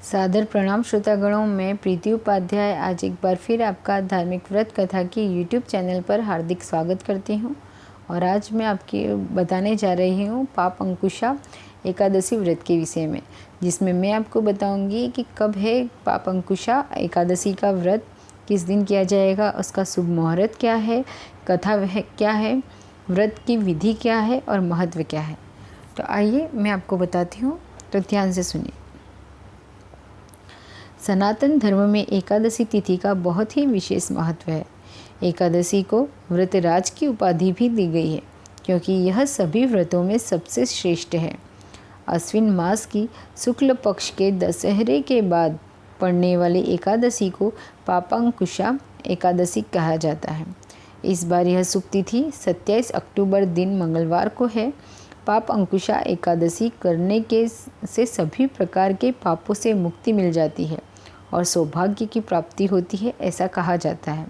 सादर प्रणाम श्रोतागणों, मैं प्रीति उपाध्याय आज एक बार फिर आपका धार्मिक व्रत कथा की यूट्यूब चैनल पर हार्दिक स्वागत करती हूँ। और आज मैं आपके बताने जा रही हूँ पाप अंकुशा एकादशी व्रत के विषय में, जिसमें मैं आपको बताऊंगी कि कब है पाप अंकुशा एकादशी का व्रत, किस दिन किया जाएगा, उसका शुभ मुहूर्त क्या है, कथा क्या है, व्रत की विधि क्या है और महत्व क्या है। तो आइए मैं आपको बताती हूँ, तो ध्यान से सुनिए। सनातन धर्म में एकादशी तिथि का बहुत ही विशेष महत्व है। एकादशी को व्रतराज की उपाधि भी दी गई है, क्योंकि यह सभी व्रतों में सबसे श्रेष्ठ है। अश्विन मास की शुक्ल पक्ष के दशहरे के बाद पड़ने वाली एकादशी को पापांकुशा एकादशी कहा जाता है। इस बार यह शुभ तिथि 27 अक्टूबर दिन मंगलवार को है। पाप अंकुशा एकादशी करने से सभी प्रकार के पापों से मुक्ति मिल जाती है और सौभाग्य की प्राप्ति होती है, ऐसा कहा जाता है।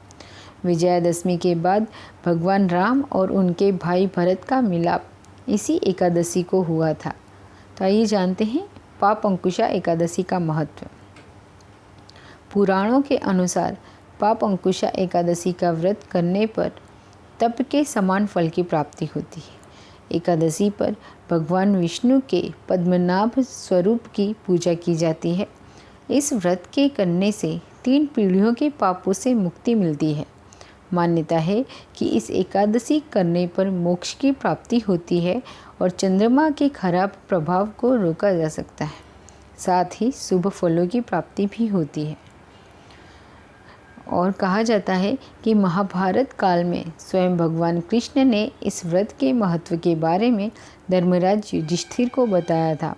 विजयादशमी के बाद भगवान राम और उनके भाई भरत का मिलाप इसी एकादशी को हुआ था। तो आइए जानते हैं पाप अंकुशा एकादशी का महत्व। पुराणों के अनुसार पाप अंकुशा एकादशी का व्रत करने पर तप के समान फल की प्राप्ति होती है। एकादशी पर भगवान विष्णु के पद्मनाभ स्वरूप की पूजा की जाती है। इस व्रत के करने से 3 पीढ़ियों के पापों से मुक्ति मिलती है। मान्यता है कि इस एकादशी करने पर मोक्ष की प्राप्ति होती है और चंद्रमा के खराब प्रभाव को रोका जा सकता है। साथ ही शुभ फलों की प्राप्ति भी होती है। और कहा जाता है कि महाभारत काल में स्वयं भगवान कृष्ण ने इस व्रत के महत्व के बारे में धर्मराज युधिष्ठिर को बताया था।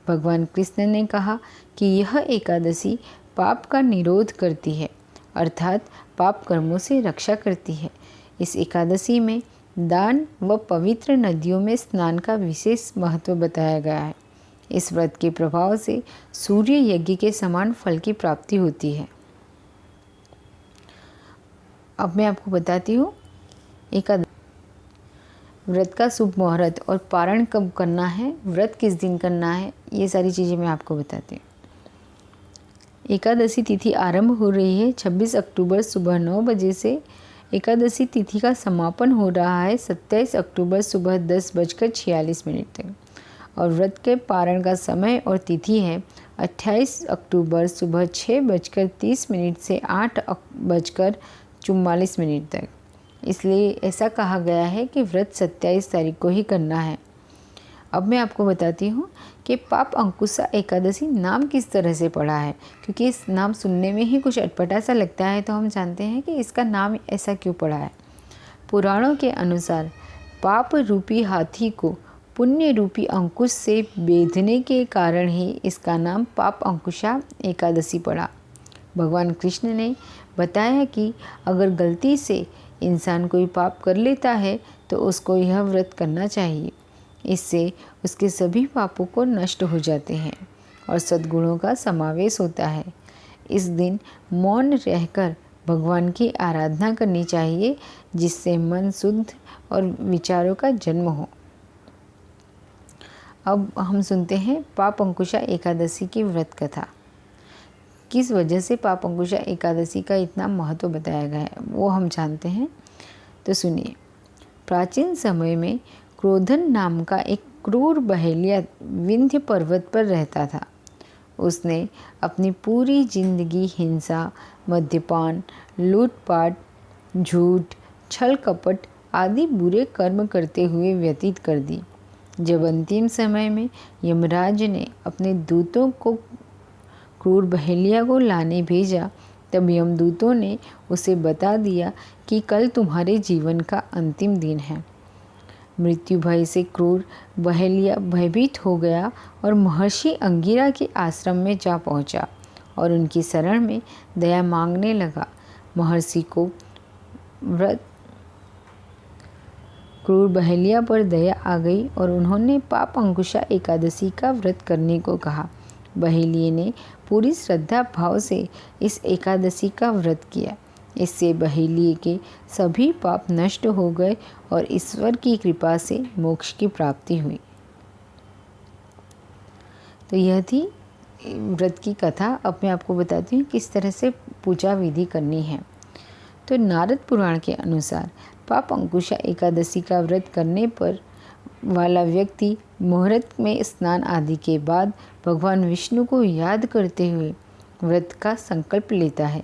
भगवान कृष्ण ने कहा कि यह एकादशी पाप का निरोध करती है, अर्थात पाप कर्मों से रक्षा करती है। इस एकादशी में दान व पवित्र नदियों में स्नान का विशेष महत्व बताया गया है। इस व्रत के प्रभाव से सूर्य यज्ञ के समान फल की प्राप्ति होती है। अब मैं आपको बताती हूँ एकादशी व्रत का शुभ मुहूर्त और पारण कब करना है, व्रत किस दिन करना है, ये सारी चीज़ें मैं आपको बताती हूँ। एकादशी तिथि आरंभ हो रही है 26 अक्टूबर सुबह 9 बजे से। एकादशी तिथि का समापन हो रहा है 27 अक्टूबर सुबह 10:46 तक। और व्रत के पारण का समय और तिथि है 28 अक्टूबर सुबह 6:30 से 8:44 तक। इसलिए ऐसा कहा गया है कि व्रत 27 तारीख को ही करना है। अब मैं आपको बताती हूँ कि पाप अंकुशा एकादशी नाम किस तरह से पड़ा है, क्योंकि इस नाम सुनने में ही कुछ अटपटा सा लगता है, तो हम जानते हैं कि इसका नाम ऐसा क्यों पड़ा है। पुराणों के अनुसार पाप रूपी हाथी को पुण्य रूपी अंकुश से बेधने के कारण ही इसका नाम पाप अंकुशा एकादशी पड़ा। भगवान कृष्ण ने बताया कि अगर गलती से इंसान कोई पाप कर लेता है तो उसको यह व्रत करना चाहिए। इससे उसके सभी पापों को नष्ट हो जाते हैं और सद्गुणों का समावेश होता है। इस दिन मौन रहकर भगवान की आराधना करनी चाहिए, जिससे मन शुद्ध और विचारों का जन्म हो। अब हम सुनते हैं पाप अंकुशा एकादशी की व्रत कथा। किस वजह से पाप अंकुशा एकादशी का इतना महत्व बताया गया है, वो हम जानते हैं। तो सुनिए। प्राचीन समय में क्रोधन नाम का एक क्रूर बहेलिया विंध्य पर्वत पर रहता था। उसने अपनी पूरी जिंदगी हिंसा, मद्यपान, लूटपाट, झूठ, छल कपट आदि बुरे कर्म करते हुए व्यतीत कर दी। जब अंतिम समय में यमराज ने अपने दूतों को क्रूर बहेलिया को लाने भेजा, तब यमदूतों ने उसे बता दिया कि कल तुम्हारे जीवन का अंतिम दिन है। मृत्यु भय से क्रूर बहेलिया भयभीत हो गया और महर्षि अंगिरा के आश्रम में जा पहुंचा और उनकी शरण में दया मांगने लगा। महर्षि को क्रूर बहेलिया पर दया आ गई और उन्होंने पाप अंकुशा एकादशी का व्रत करने को कहा। बहेलिये ने पूरी श्रद्धा भाव से इस एकादशी का व्रत किया। इससे बहेलिये के सभी पाप नष्ट हो गए और ईश्वर की कृपा से मोक्ष की प्राप्ति हुई। तो यह थी व्रत की कथा अब मैं आपको बताती हूँ किस तरह से पूजा विधि करनी है। तो नारद पुराण के अनुसार पाप अंकुशा एकादशी का व्रत करने पर वाला व्यक्ति मुहूर्त में स्नान आदि के बाद भगवान विष्णु को याद करते हुए व्रत का संकल्प लेता है।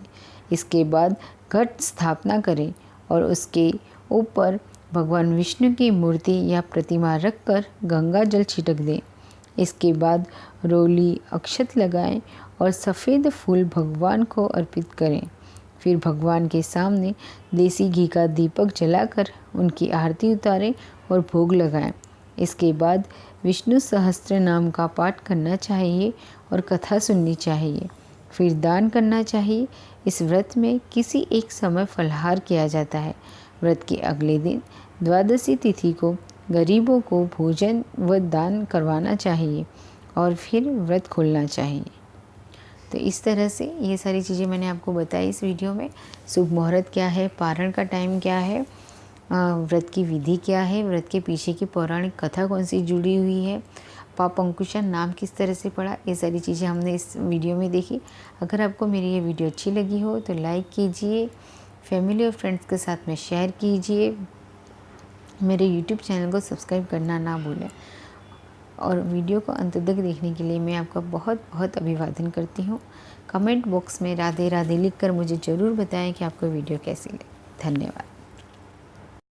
इसके बाद घट स्थापना करें और उसके ऊपर भगवान विष्णु की मूर्ति या प्रतिमा रखकर गंगा जल छिड़क दें। इसके बाद रोली अक्षत लगाएं और सफ़ेद फूल भगवान को अर्पित करें। फिर भगवान के सामने देसी घी का दीपक जलाकर उनकी आरती उतारें और भोग लगाएं। इसके बाद विष्णु सहस्त्र नाम का पाठ करना चाहिए और कथा सुननी चाहिए। फिर दान करना चाहिए। इस व्रत में किसी एक समय फलाहार किया जाता है। व्रत के अगले दिन द्वादशी तिथि को गरीबों को भोजन व दान करवाना चाहिए और फिर व्रत खोलना चाहिए। तो इस तरह से ये सारी चीज़ें मैंने आपको बताई इस वीडियो में। शुभ मुहूर्त क्या है, पारण का टाइम क्या है, व्रत की विधि क्या है, व्रत के पीछे की पौराणिक कथा कौन सी जुड़ी हुई है, पाप अंकुशा नाम किस तरह से पड़ा, ये सारी चीज़ें हमने इस वीडियो में देखी। अगर आपको मेरी ये वीडियो अच्छी लगी हो तो लाइक कीजिए, फैमिली और फ्रेंड्स के साथ में शेयर कीजिए, मेरे यूट्यूब चैनल को सब्सक्राइब करना ना भूलें। और वीडियो को अंत तक देखने के लिए मैं आपका बहुत बहुत अभिवादन करती हूँ। कमेंट बॉक्स में राधे राधे लिखकर मुझे ज़रूर बताएं कि आपको वीडियो कैसी लगी। धन्यवाद।